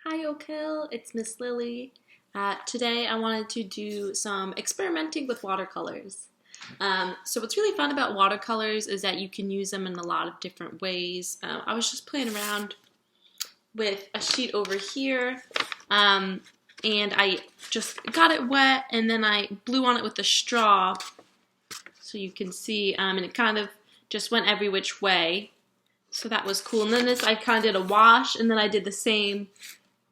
Hi Oak Hill, it's Miss Lily. Today I wanted to do some experimenting with watercolors. So what's really fun about watercolors is that you can use them in a lot of different ways. I was just playing around with a sheet over here and I just got it wet and then I blew on it with a straw so you can see and it kind of just went every which way. So that was cool. And then this I kind of did a wash and then I did the same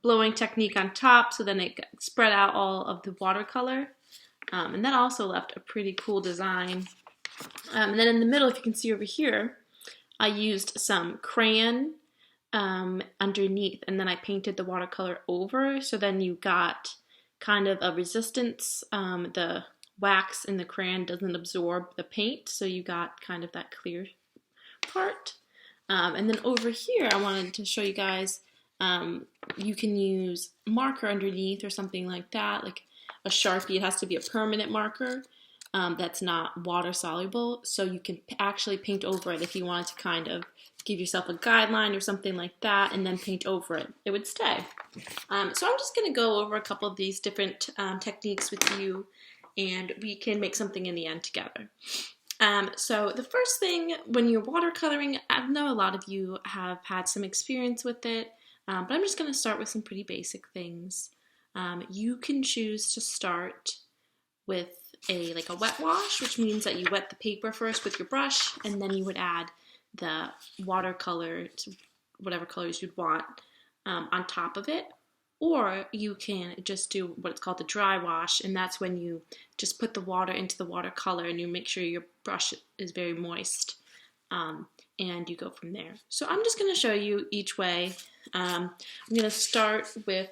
blowing technique on top, so then it spread out all of the watercolor. And that also left a pretty cool design. And then in the middle, if you can see over here, I used some crayon underneath, and then I painted the watercolor over, so then you got kind of a resistance. The wax in the crayon doesn't absorb the paint, so you got kind of that clear part. And then over here, I wanted to show you guys you can use marker underneath or something like that, like a Sharpie. It has to be a permanent marker that's not water soluble, so you can actually paint over it if you wanted to kind of give yourself a guideline or something like that and then paint over it. It would stay. So I'm just going to go over a couple of these different techniques with you and we can make something in the end together. So the first thing when you're watercoloring, I know a lot of you have had some experience with it. But I'm just going to start with some pretty basic things. You can choose to start with a wet wash, which means that you wet the paper first with your brush, and then you would add the watercolor, to whatever colors you'd want, on top of it. Or you can just do what's called the dry wash, and that's when you just put the water into the watercolor and you make sure your brush is very moist. And you go from there. So I'm just going to show you each way. I'm going to start with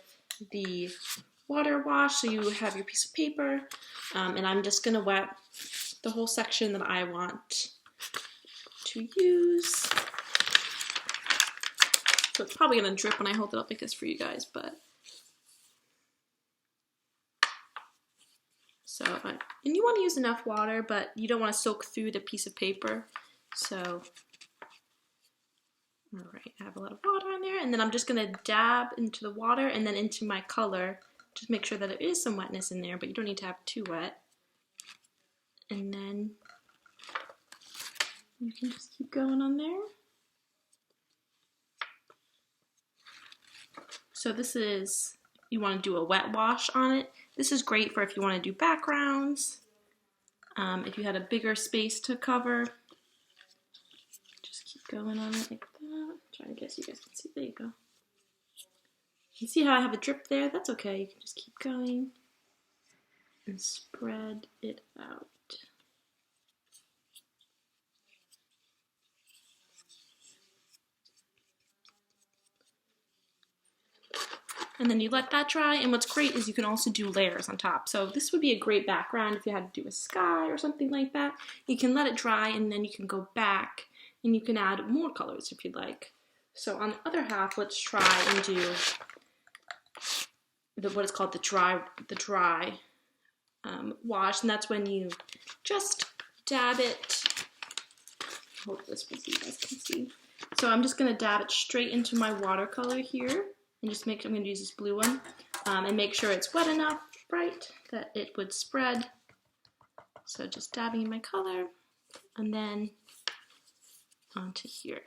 the water wash, so you have your piece of paper, and I'm just going to wet the whole section that I want to use. So it's probably going to drip when I hold it up like this for you guys, but so, and you want to use enough water, but you don't want to soak through the piece of paper. So alright, I have a lot of water on there, and then I'm just going to dab into the water and then into my color. Just make sure that there is some wetness in there, but you don't need to have it too wet. And then you can just keep going on there. So this is, you want to do a wet wash on it. This is great for if you want to do backgrounds, if you had a bigger space to cover. Just keep going on it like that. Trying to guess you guys can see. There you go. You see how I have a drip there? That's okay. You can just keep going and spread it out. And then you let that dry, and what's great is you can also do layers on top. So this would be a great background if you had to do a sky or something like that. You can let it dry and then you can go back and you can add more colors if you'd like. So on the other half, let's try and do what is called the dry wash, and that's when you just dab it. Hold this so you guys can see. So I'm just going to dab it straight into my watercolor here, and just make sure I'm going to use this blue one, and make sure it's wet enough, right, that it would spread. So just dabbing in my color, and then onto here.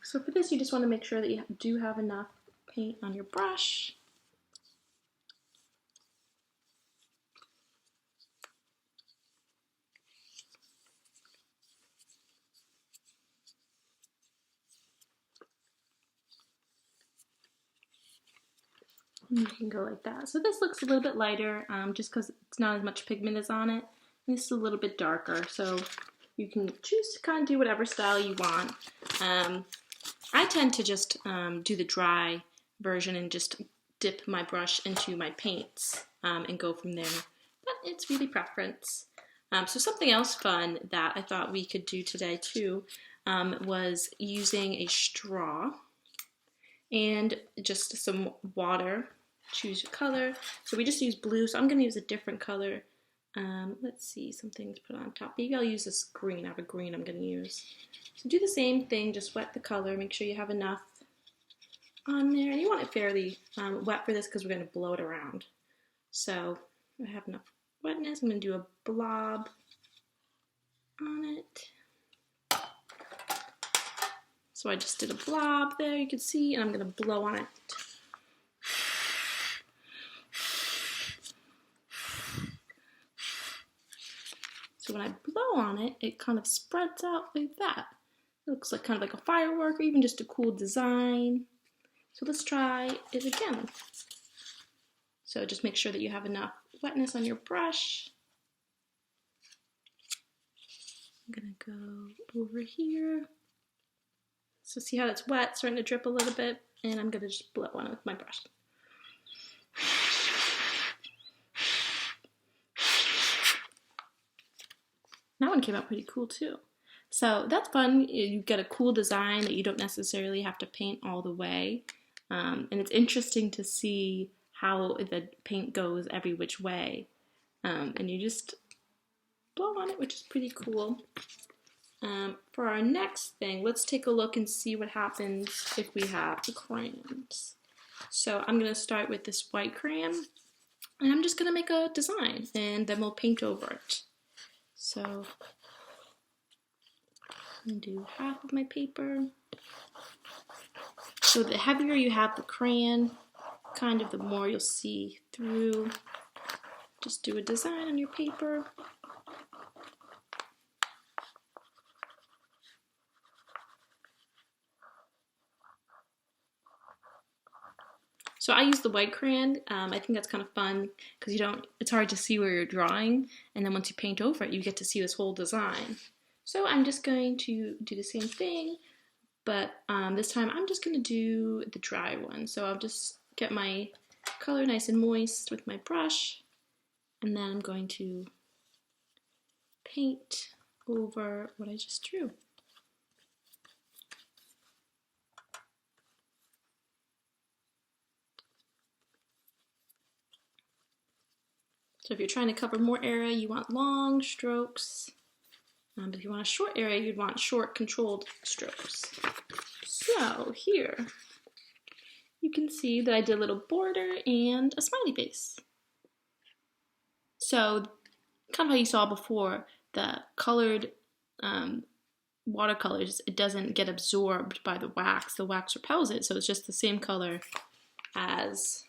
So for this, you just want to make sure that you do have enough paint on your brush. And you can go like that. So this looks a little bit lighter, just because it's not as much pigment as on it. And this is a little bit darker, so you can choose to kind of do whatever style you want. I tend to just do the dry version and just dip my brush into my paints and go from there. But it's really preference. So something else fun that I thought we could do today too was using a straw and just some water. Choose your color. So we just use blue, so I'm going to use a different color Let's see, something to put on top. Maybe I'll use this green. I have a green I'm going to use. So do the same thing, just wet the color. Make sure you have enough on there. And you want it fairly wet for this because we're going to blow it around. So I have enough wetness. I'm going to do a blob on it. So I just did a blob there, you can see, and I'm going to blow on it. So when I blow on it, it kind of spreads out like that. It looks like kind of like a firework or even just a cool design. So let's try it again. So just make sure that you have enough wetness on your brush. I'm gonna go over here. So see how it's wet, starting to drip a little bit, and I'm gonna just blow on it with my brush. That one came out pretty cool too. So that's fun. You get a cool design that you don't necessarily have to paint all the way. And it's interesting to see how the paint goes every which way. And you just blow on it, which is pretty cool. For our next thing, let's take a look and see what happens if we have the crayons. So I'm going to start with this white crayon, and I'm just going to make a design, and then we'll paint over it. So I'm going to do half of my paper. So the heavier you have the crayon, kind of the more you'll see through. Just do a design on your paper. So I use the white crayon. I think that's kind of fun because it's hard to see where you're drawing, and then once you paint over it, you get to see this whole design. So I'm just going to do the same thing, but this time I'm just going to do the dry one. So I'll just get my color nice and moist with my brush, and then I'm going to paint over what I just drew. So if you're trying to cover more area, you want long strokes. But if you want a short area, you'd want short controlled strokes. So here, you can see that I did a little border and a smiley face. So kind of how you saw before, the colored watercolors, it doesn't get absorbed by the wax repels it, so it's just the same color as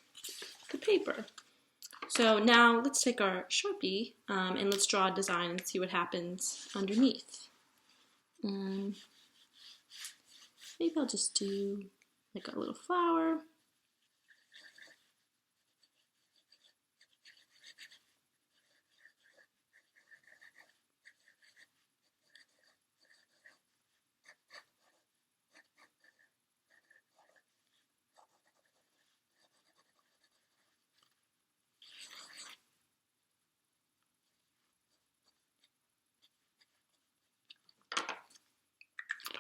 the paper. So now let's take our Sharpie and let's draw a design and see what happens underneath. Maybe I'll just do like a little flower.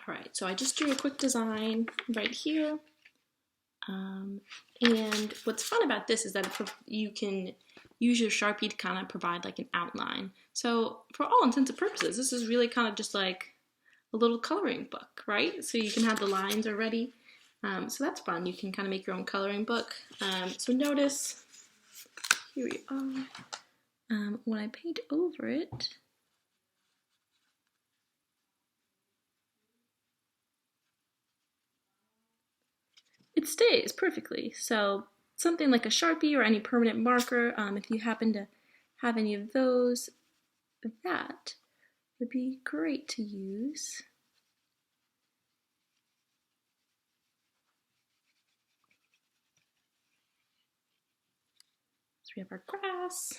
Alright, so I just drew a quick design right here. And what's fun about this is that you can use your Sharpie to kind of provide like an outline. So for all intents and purposes, this is really kind of just like a little coloring book, right? So you can have the lines already. So that's fun. You can kind of make your own coloring book. So notice, here we are. When I paint over it, it stays perfectly. So something like a Sharpie or any permanent marker, if you happen to have any of those, that would be great to use. So we have our grass.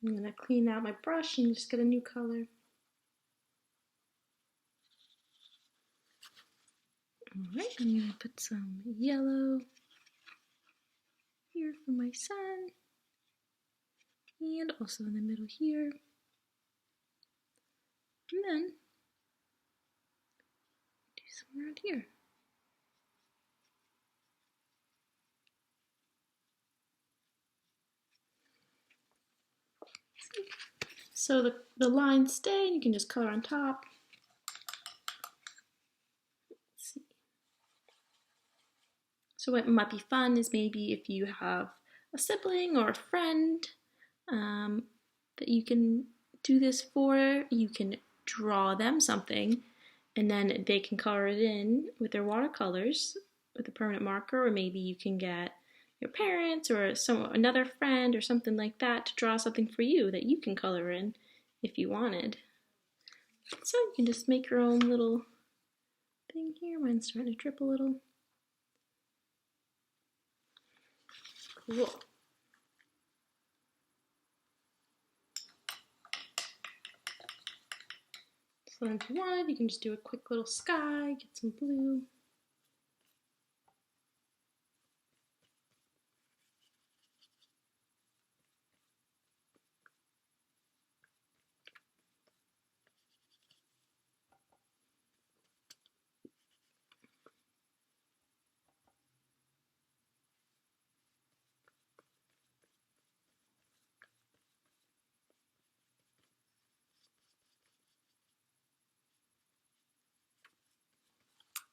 I'm going to clean out my brush and just get a new color. Alright, I'm going to put some yellow here for my sun, and also in the middle here, and then do some around here. so the lines stay and you can just color on top. Let's see. So what might be fun is maybe if you have a sibling or a friend that you can do this for, you can draw them something and then they can color it in with their watercolors with a permanent marker, or maybe you can get your parents or another friend or something like that to draw something for you that you can color in if you wanted. So you can just make your own little thing here. Mine's starting to drip a little. Cool. So if you wanted, you can just do a quick little sky, get some blue.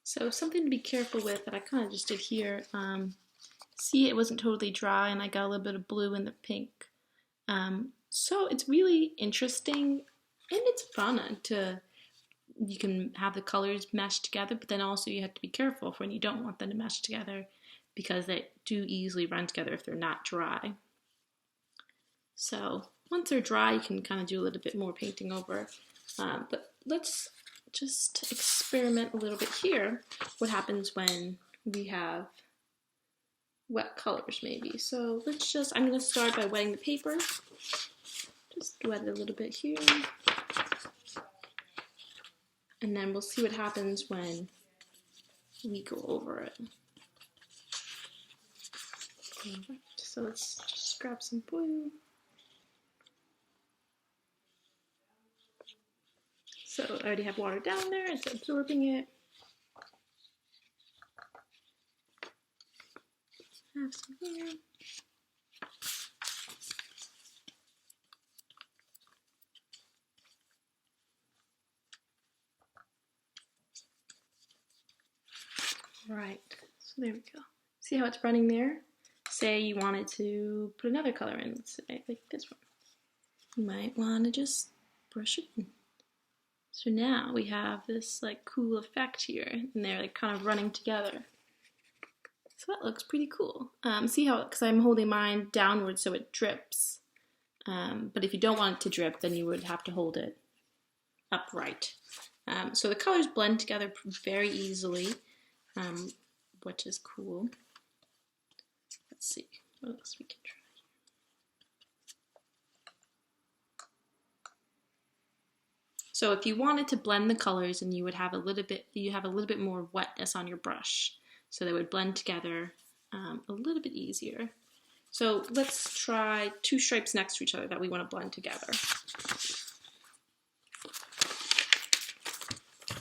So something to be careful with that I kind of just did here, see it wasn't totally dry and I got a little bit of blue in the pink. So it's really interesting and it's fun you can have the colors mesh together, but then also you have to be careful for when you don't want them to mesh together because they do easily run together if they're not dry. So once they're dry, you can kind of do a little bit more painting over, but let's just experiment a little bit here. What happens when we have wet colors maybe. So I'm going to start by wetting the paper. Just wet it a little bit here. And then we'll see what happens when we go over it. Alright, so let's just grab some blue. So I already have water down there, it's absorbing it. Have some here. Right, so there we go. See how it's running there? Say you wanted to put another color in, let's say like this one. You might want to just brush it in. So now we have this like cool effect here, and they're like kind of running together. So that looks pretty cool. See how, because I'm holding mine downward so it drips. But if you don't want it to drip, then you would have to hold it upright. So the colors blend together very easily, which is cool. Let's see what else we can try. So if you wanted to blend the colors, and you would have a little bit more wetness on your brush, so they would blend together a little bit easier. So let's try two stripes next to each other that we want to blend together.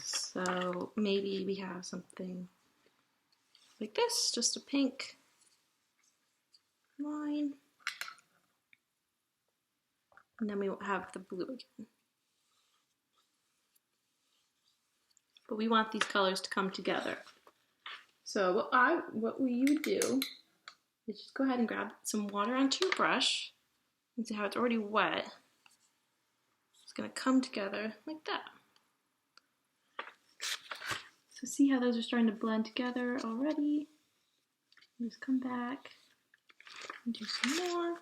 So maybe we have something like this, just a pink line, and then we won't have the blue again. But we want these colors to come together. So what you would do is just go ahead and grab some water onto your brush, and see how it's already wet. It's gonna come together like that. So see how those are starting to blend together already? Just come back and do some more.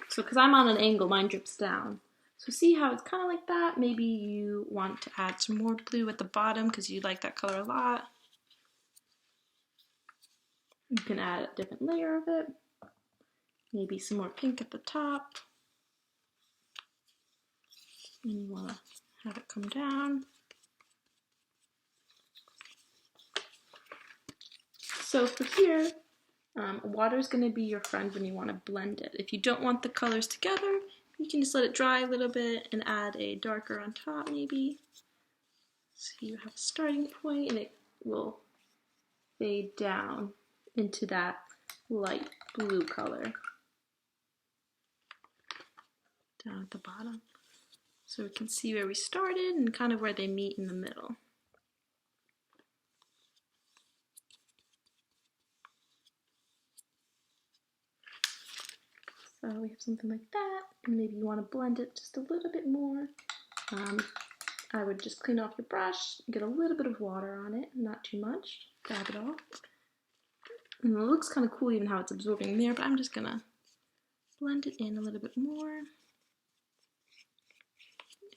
So because I'm on an angle, mine drips down. So see how it's kind of like that? Maybe you want to add some more blue at the bottom because you like that color a lot. You can add a different layer of it. Maybe some more pink at the top. And you want to have it come down. So for here, water is going to be your friend when you want to blend it. If you don't want the colors together, you can just let it dry a little bit and add a darker on top maybe. So you have a starting point and it will fade down into that light blue color. down at the bottom. So we can see where we started and kind of where they meet in the middle. So we have something like that, and maybe you want to blend it just a little bit more. I would just clean off your brush, get a little bit of water on it, not too much, dab it off. And it looks kind of cool even how it's absorbing there, but I'm just gonna blend it in a little bit more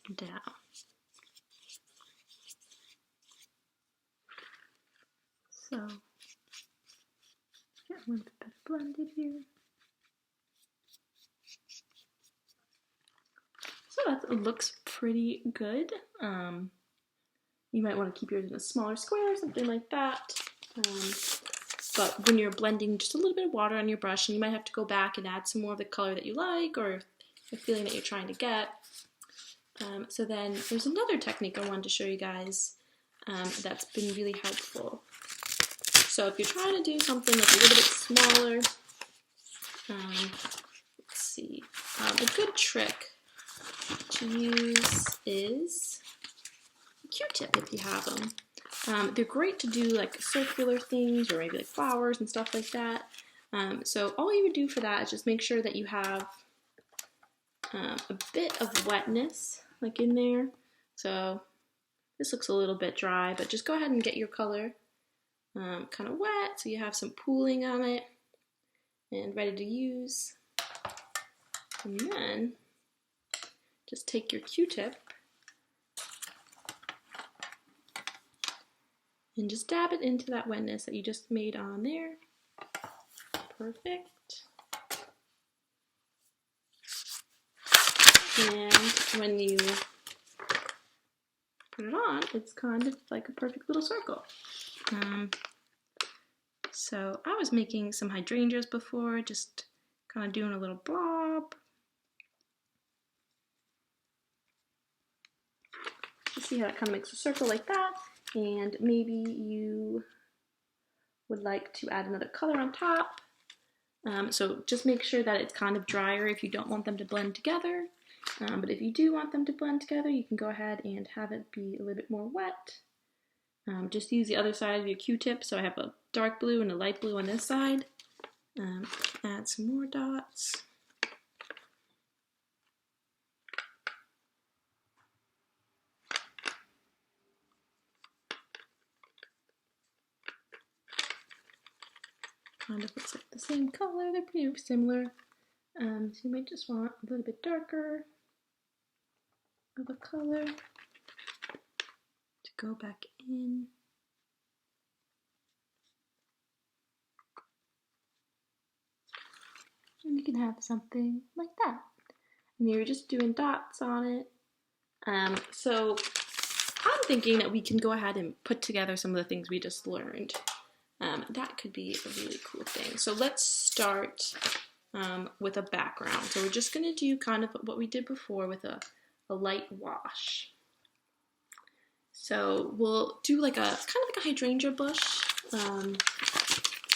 and down. So, get a little bit better blended here. So that looks pretty good. You might want to keep yours in a smaller square or something like that. But when you're blending, just a little bit of water on your brush, and you might have to go back and add some more of the color that you like or the feeling that you're trying to get. So then there's another technique I wanted to show you guys that's been really helpful. So if you're trying to do something that's a little bit smaller, let's see, a good trick to use is a Q-tip if you have them. They're great to do like circular things or maybe like flowers and stuff like that. So all you would do for that is just make sure that you have a bit of wetness like in there. So this looks a little bit dry, but just go ahead and get your color kind of wet so you have some pooling on it and ready to use. And then just take your Q-tip and just dab it into that wetness that you just made on there. Perfect. And when you put it on, it's kind of like a perfect little circle. So I was making some hydrangeas before, just kind of doing a little blob. You see how it kind of makes a circle like that, and maybe you would like to add another color on top. So just make sure that it's kind of drier if you don't want them to blend together. But if you do want them to blend together, you can go ahead and have it be a little bit more wet. Just use the other side of your Q-tip. So I have a dark blue and a light blue on this side. Add some more dots. Kind of looks like the same color, they're pretty similar. So you might just want a little bit darker of a color to go back in. And you can have something like that. And you're just doing dots on it. So I'm thinking that we can go ahead and put together some of the things we just learned. That could be a really cool thing. So let's start with a background. So we're just going to do kind of what we did before with a light wash. So we'll do like a kind of like a hydrangea bush.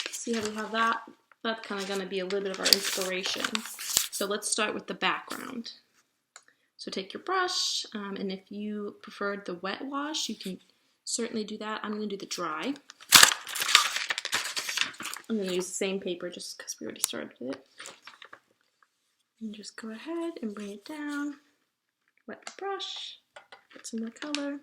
See how we have that? That's kind of going to be a little bit of our inspiration. So let's start with the background. So take your brush, and if you preferred the wet wash, you can certainly do that. I'm going to do the dry. I'm going to use the same paper just because we already started with it. And just go ahead and bring it down. Wet the brush. Put some more color.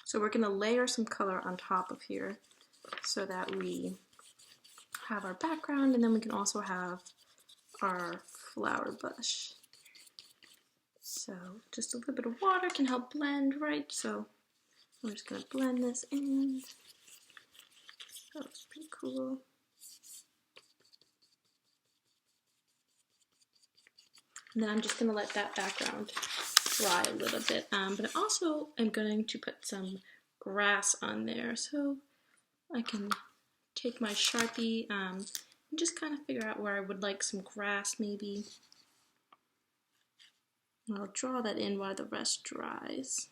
So we're going to layer some color on top of here so that we have our background, and then we can also have our flower bush. So just a little bit of water can help blend, right? So I'm just going to blend this in. That looks pretty cool. And then I'm just going to let that background dry a little bit, but I also am going to put some grass on there, so I can take my Sharpie and just kind of figure out where I would like some grass maybe. And I'll draw that in while the rest dries.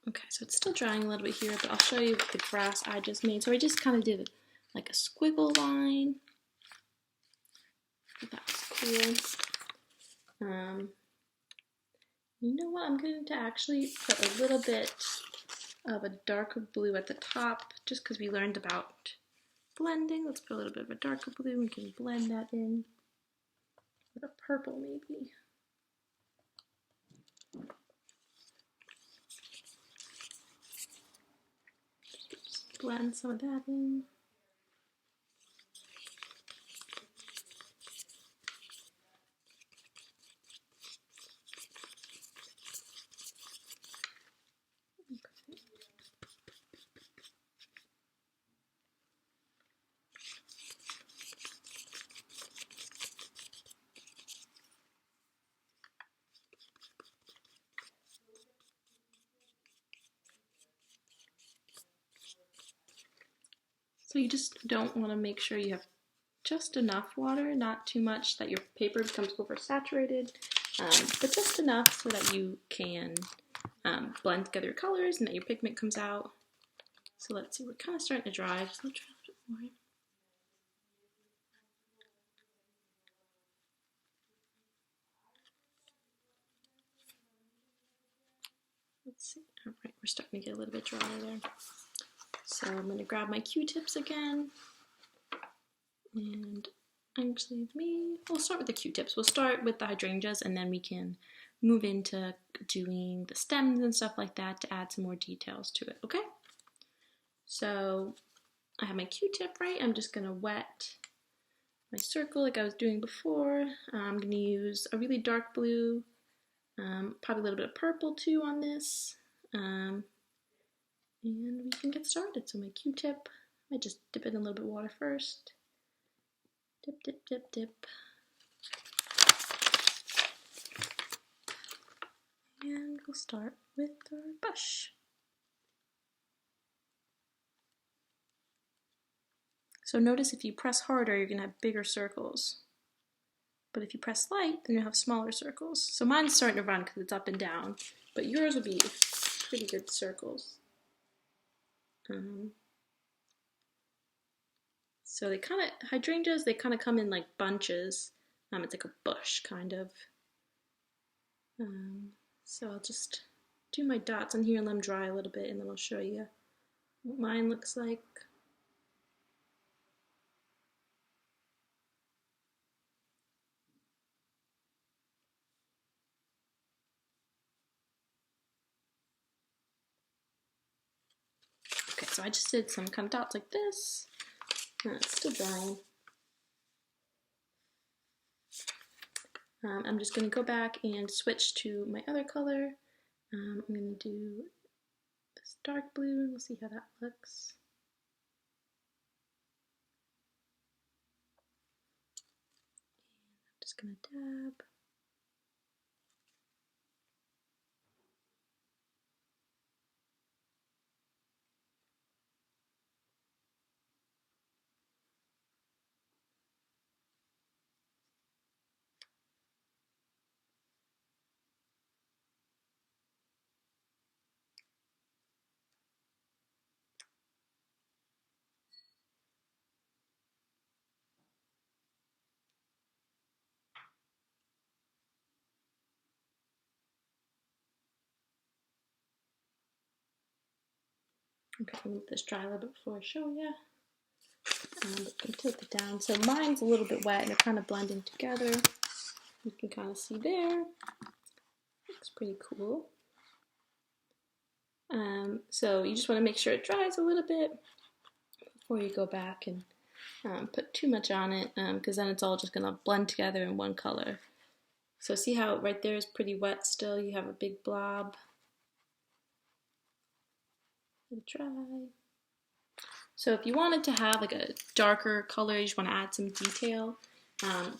Okay, so it's still drying a little bit here, but I'll show you the grass I just made. So I just kind of did like a squiggle line. That's cool. You know what? I'm going to actually put a little bit of a darker blue at the top, just because we learned about blending. Let's put a little bit of a darker blue. We can blend that in with a purple maybe. Just blend some of that in. So you just don't want to make sure you have just enough water, not too much that your paper becomes oversaturated, but just enough so that you can blend together your colors and that your pigment comes out. So let's see, we're kind of starting to dry. Just let's try a little bit more. Let's see. All right, we're starting to get a little bit drier there. So I'm going to grab my Q-tips again. And actually, we'll start with the Q-tips. We'll start with the hydrangeas and then we can move into doing the stems and stuff like that to add some more details to it, okay? So I have my Q-tip, right? I'm just going to wet my circle like I was doing before. I'm going to use a really dark blue, probably a little bit of purple too on this. And we can get started. So my Q-tip, I just dip it in a little bit of water first. Dip, dip, dip, dip. And we'll start with our brush. So notice if you press harder, you're going to have bigger circles. But if you press light, then you'll have smaller circles. So mine's starting to run because it's up and down, but yours will be pretty good circles. So they kind of, hydrangeas, they kind of come in like bunches. It's like a bush, kind of. So I'll just do my dots on here and let them dry a little bit, and then I'll show you what mine looks like. Okay, so I just did some kind of dots like this. It's still drying. I'm just going to go back and switch to my other color. I'm going to do this dark blue. We'll see how that looks. I'm just going to dab. Okay, I'll let this dry a little bit before I show you. I'm going to tilt it down. So mine's a little bit wet and they're kind of blending together. You can kind of see there. Looks pretty cool. So you just want to make sure it dries a little bit before you go back and put too much on it, because then it's all just going to blend together in one color. So see how right there is pretty wet still? You have a big blob. Let it dry. So if you wanted to have like a darker color, you just want to add some detail,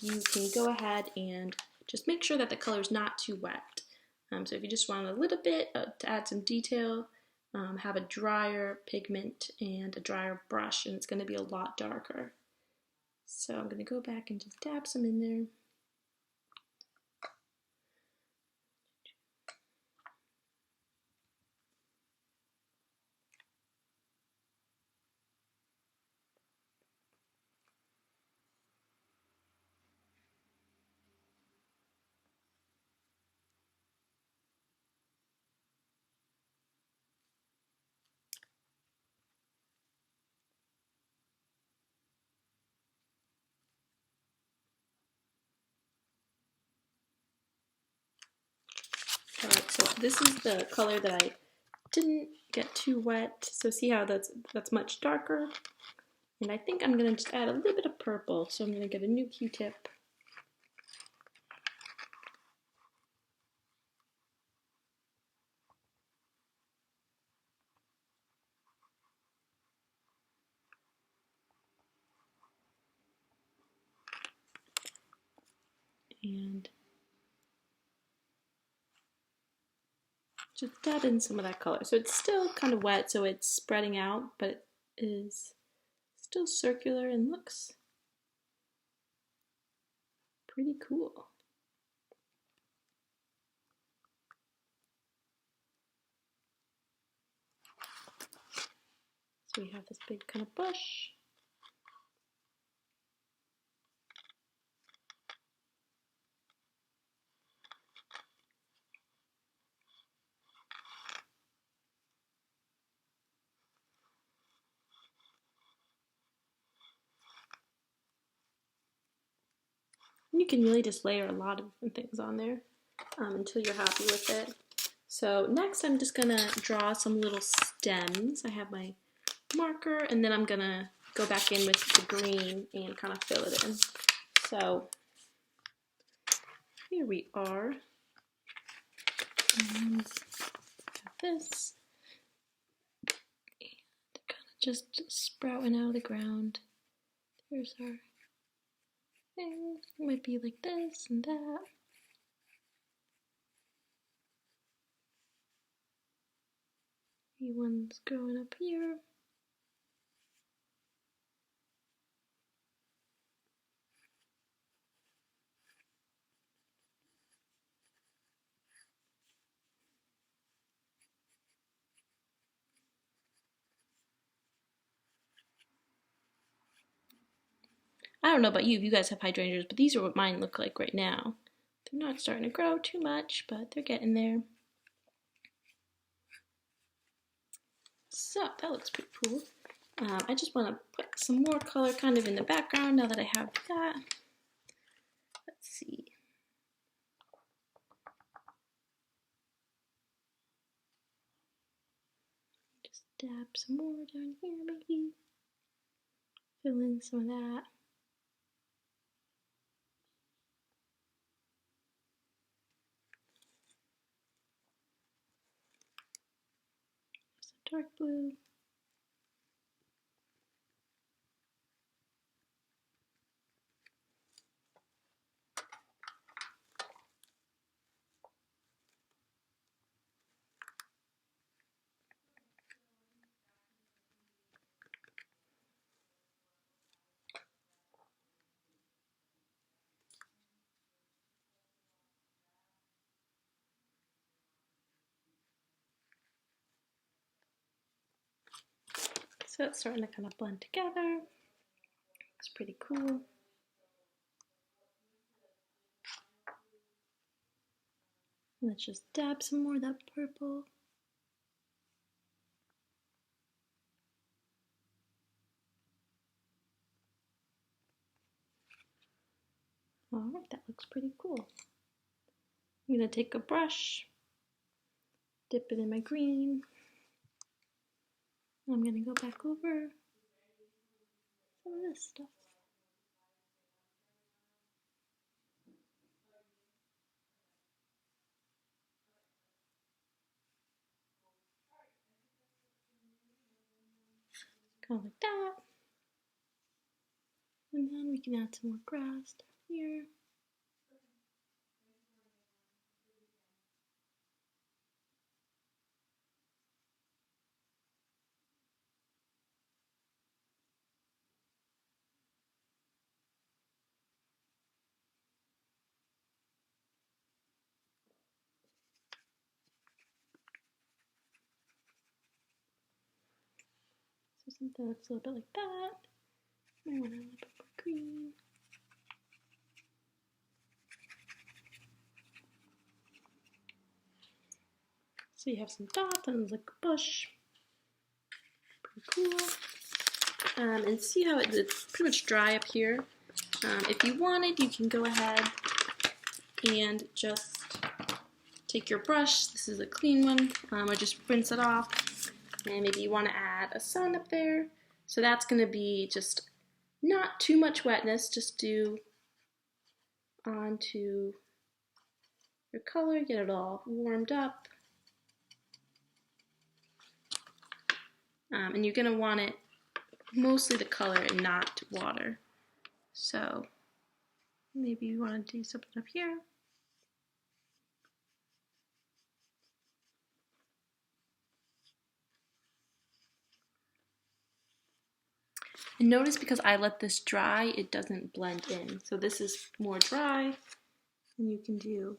you can go ahead and just make sure that the color is not too wet. So if you just want a little bit to add some detail, have a drier pigment and a drier brush, and it's going to be a lot darker. So I'm going to go back and just dab some in there. Alright, so this is the color that I didn't get too wet. So see how that's much darker? And I think I'm going to just add a little bit of purple. So I'm going to get a new Q-tip. And just dab in some of that color. So it's still kind of wet, so it's spreading out, but it is still circular and looks pretty cool. So we have this big kind of bush. And you can really just layer a lot of different things on there until you're happy with it. So next I'm just gonna draw some little stems. I have my marker, and then I'm gonna go back in with the green and kind of fill it in. So here we are. And got this. And kind of just sprouting out of the ground. There's our thing. It might be like this and that. One's growing up here. I don't know about you if you guys have hydrangeas, but these are what mine look like right now. They're not starting to grow too much, but they're getting there. So that looks pretty cool. I just want to put some more color kind of in the background now that I have that. Let's see. Just dab some more down here maybe. Fill in some of that. Some dark blue. So it's starting to kind of blend together. Looks pretty cool. Let's just dab some more of that purple. Alright, that looks pretty cool. I'm going to take a brush, dip it in my green. I'm going to go back over some of this stuff. Kind of like that. And then we can add some more grass down here. So something that looks a little bit like that. I want a little bit more green. So you have some dots and like a bush. Pretty cool. And see how it's pretty much dry up here. If you wanted, you can go ahead and just take your brush. This is a clean one. Or just rinse it off. And maybe you want to add a sun up there. So that's going to be just not too much wetness. Just do onto your color, get it all warmed up. And you're going to want it mostly the color and not water. So maybe you want to do something up here. And notice because I let this dry, it doesn't blend in. So this is more dry, and you can do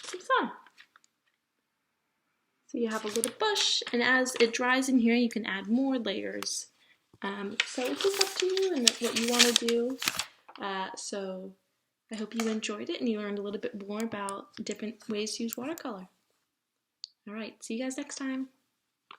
some sun. So you have a little bush, and as it dries in here, you can add more layers. So it's just up to you and what you want to do. So I hope you enjoyed it and you learned a little bit more about different ways to use watercolor. All right, see you guys next time.